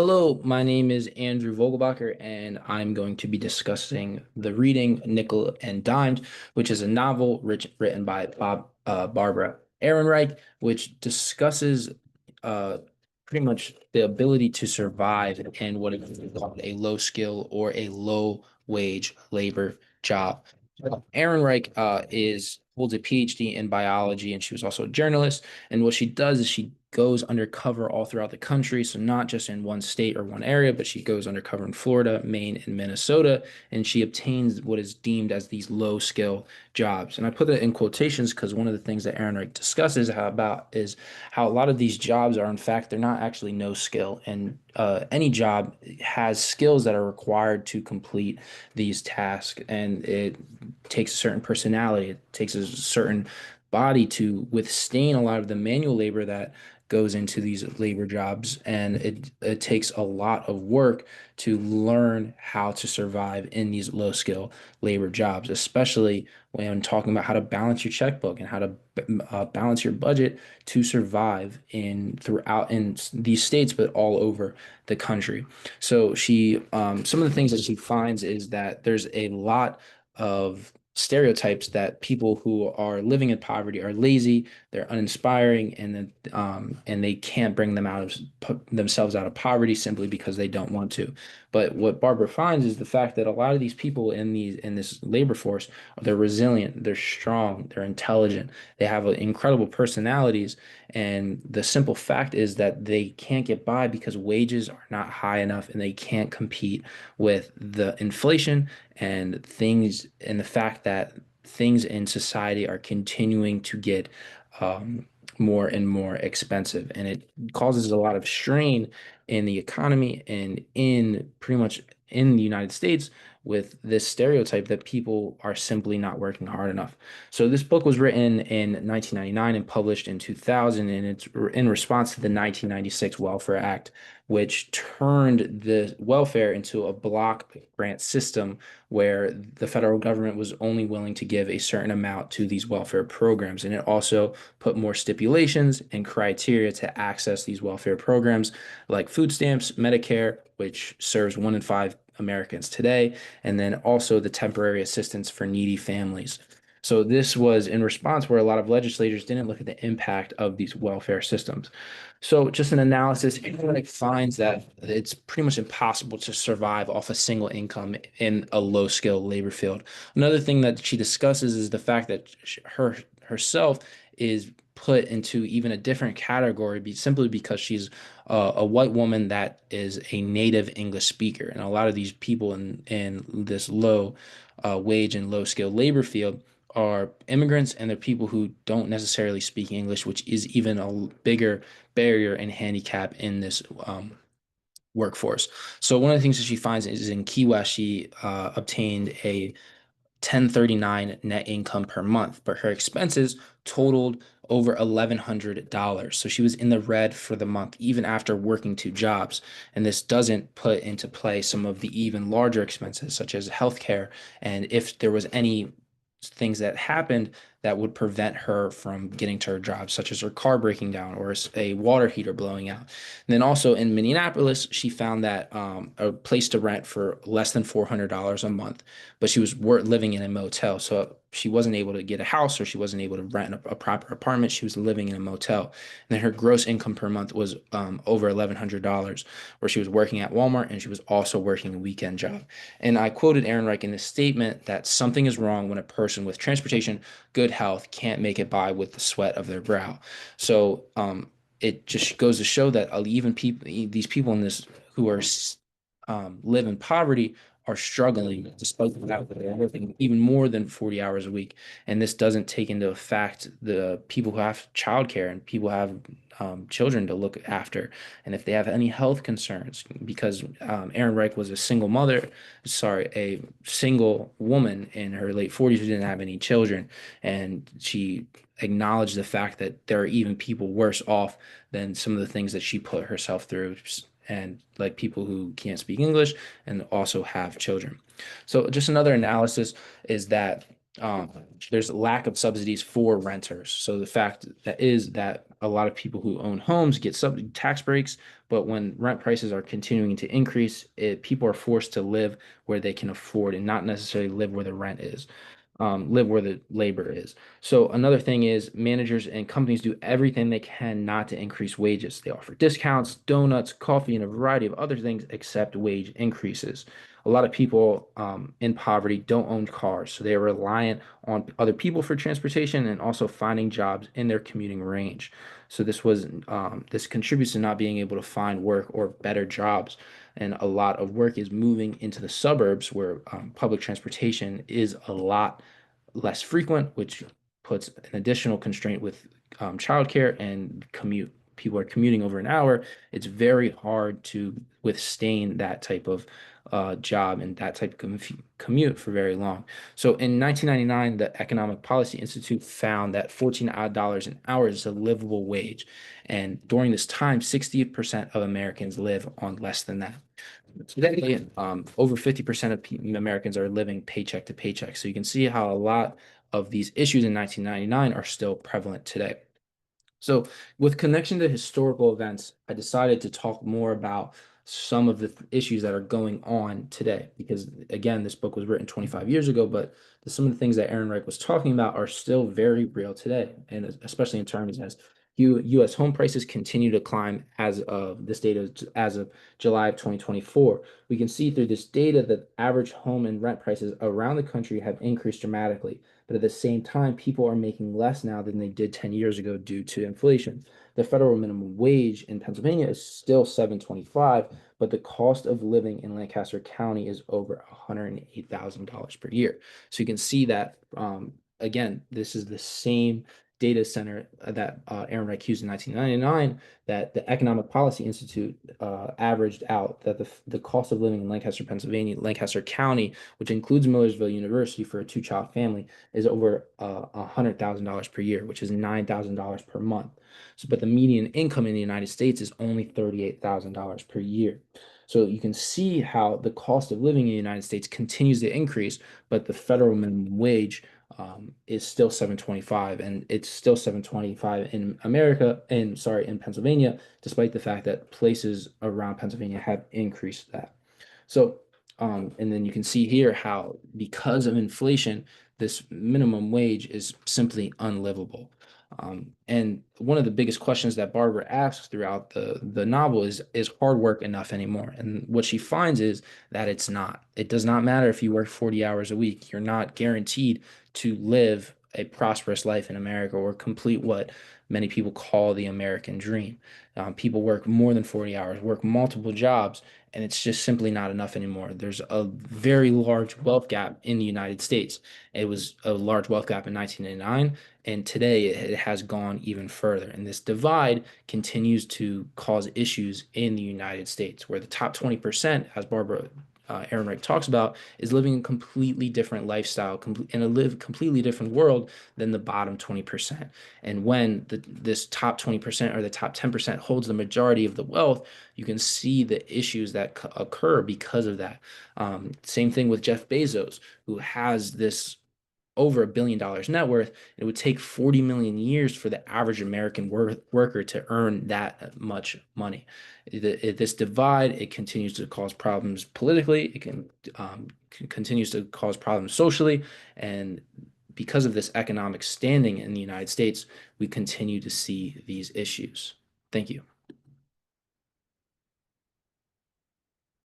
Hello, my name is Andrew Vogelbacher, and I'm going to be discussing the reading Nickel and Dimed, which is a novel written by Barbara Ehrenreich, which discusses uh, pretty much the ability to survive in what is called a low skill or a low wage labor job. Ehrenreich holds a PhD in biology, and she was also a journalist. And what she does is she goes undercover all throughout the country. So not just in one state or one area, but she goes undercover in Florida, Maine, and Minnesota, and she obtains what is deemed as these low skill jobs. And I put that in quotations because one of the things that Ehrenreich discusses is how a lot of these jobs are, in fact, they're not actually no skill. And any job has skills that are required to complete these tasks, and it takes a certain personality, it takes a certain body to withstand a lot of the manual labor that goes into these labor jobs, and it takes a lot of work to learn how to survive in these low skill labor jobs, especially when talking about how to balance your checkbook and how to balance your budget to survive in these states, but all over the country. So some of the things that she finds is that there's a lot of stereotypes that people who are living in poverty are lazy, they're uninspiring, and they can't bring themselves out of poverty simply because they don't want to. But what Barbara finds is the fact that a lot of these people in this labor force, they're resilient, they're strong, they're intelligent, they have incredible personalities, and the simple fact is that they can't get by because wages are not high enough and they can't compete with the inflation and the fact that things in society are continuing to get more and more expensive. And it causes a lot of strain in the economy and in pretty much in the United States with this stereotype that people are simply not working hard enough. So this book was written in 1999 and published in 2000, and it's in response to the 1996 Welfare Act, which turned the welfare into a block grant system where the federal government was only willing to give a certain amount to these welfare programs. And it also put more stipulations and criteria to access these welfare programs like food stamps, Medicare, which serves 1 in 5 Americans today, and then also the temporary assistance for needy families. So this was in response where a lot of legislators didn't look at the impact of these welfare systems. So just an analysis, it finds that it's pretty much impossible to survive off a single income in a low skill labor field. Another thing that she discusses is the fact that herself is put into even a different category simply because she's a white woman that is a native English speaker. And a lot of these people in this low wage and low skill labor field are immigrants, and they're people who don't necessarily speak English, which is even a bigger barrier and handicap in this workforce. So one of the things that she finds is in Key West, she obtained a 1039 net income per month, but her expenses totaled over $1,100. So she was in the red for the month, even after working 2 jobs. And this doesn't put into play some of the even larger expenses, such as healthcare. And if there was any things that happened that would prevent her from getting to her job, such as her car breaking down or a water heater blowing out. And then also in Minneapolis, she found that a place to rent for less than $400 a month, but she was living in a motel. So she wasn't able to get a house, or she wasn't able to rent a proper apartment. She was living in a motel. And then her gross income per month was over $1,100, where she was working at Walmart and she was also working a weekend job. And I quoted Aaron Reich in this statement that something is wrong when a person with transportation, good health, can't make it by with the sweat of their brow. So it just goes to show that even these people in this who are live in poverty are struggling despite the fact that they're working even more than 40 hours a week. And this doesn't take into effect the people who have childcare and people who have children to look after. And if they have any health concerns, because Aaron Reich was a single mother, sorry, a single woman in her late 40s who didn't have any children. And she acknowledged the fact that there are even people worse off than some of the things that she put herself through, and like people who can't speak English and also have children. So just another analysis is that um, there's a lack of subsidies for renters. So the fact that is that a lot of people who own homes get sub tax breaks, but when rent prices are continuing to increase, people are forced to live where they can afford and not necessarily live where the rent is, live where the labor is. So another thing is managers and companies do everything they can not to increase wages. They offer discounts, donuts, coffee, and a variety of other things except wage increases. A lot of people in poverty don't own cars, so they are reliant on other people for transportation and also finding jobs in their commuting range. So this contributes to not being able to find work or better jobs, and a lot of work is moving into the suburbs where public transportation is a lot less frequent, which puts an additional constraint with childcare and commute. People are commuting over an hour. It's very hard to withstand that type of job and that type of commute for very long. So in 1999, the Economic Policy Institute found that $14 an hour is a livable wage. And during this time, 60% of Americans live on less than that. Today, over 50% of Americans are living paycheck to paycheck. So you can see how a lot of these issues in 1999 are still prevalent today. So, with connection to historical events, I decided to talk more about some of the issues that are going on today. Because, again, this book was written 25 years ago, but some of the things that Aaron Reich was talking about are still very real today. And especially in terms as U.S. home prices continue to climb as of this data, as of July of 2024. We can see through this data that average home and rent prices around the country have increased dramatically. But at the same time, people are making less now than they did 10 years ago due to inflation. The federal minimum wage in Pennsylvania is still 7.25, but the cost of living in Lancaster County is over $108,000 per year. So you can see that, again, this is the same data center that Aaron Reich used in 1999 that the Economic Policy Institute averaged out that the cost of living in Lancaster, Pennsylvania, Lancaster County, which includes Millersville University for a two-child family, is over $100,000 per year, which is $9,000 per month. So, but the median income in the United States is only $38,000 per year. So you can see how the cost of living in the United States continues to increase, but the federal minimum wage is still 7.25, and it's still 7.25 in America, and sorry, in Pennsylvania, despite the fact that places around Pennsylvania have increased that. So, and then you can see here how because of inflation, this minimum wage is simply unlivable. And one of the biggest questions that Barbara asks throughout the novel is hard work enough anymore? And what she finds is that it's not. It does not matter if you work 40 hours a week. You're not guaranteed to live a prosperous life in America or complete what many people call the American dream. People work more than 40 hours, work multiple jobs, and it's just simply not enough anymore. There's a very large wealth gap in the United States. It was a large wealth gap in 1989, and today it has gone even further. And this divide continues to cause issues in the United States, where the top 20%, as Barbara Aaron Reich talks about, is living a completely different lifestyle in a completely different world than the bottom 20%. And when this top 20% or the top 10% holds the majority of the wealth, you can see the issues that occur because of that. Same thing with Jeff Bezos, who has this over $1 billion net worth. It would take 40 million years for the average American worker to earn that much money. This divide, it continues to cause problems politically. It continues to cause problems socially. And because of this economic standing in the United States, we continue to see these issues. Thank you.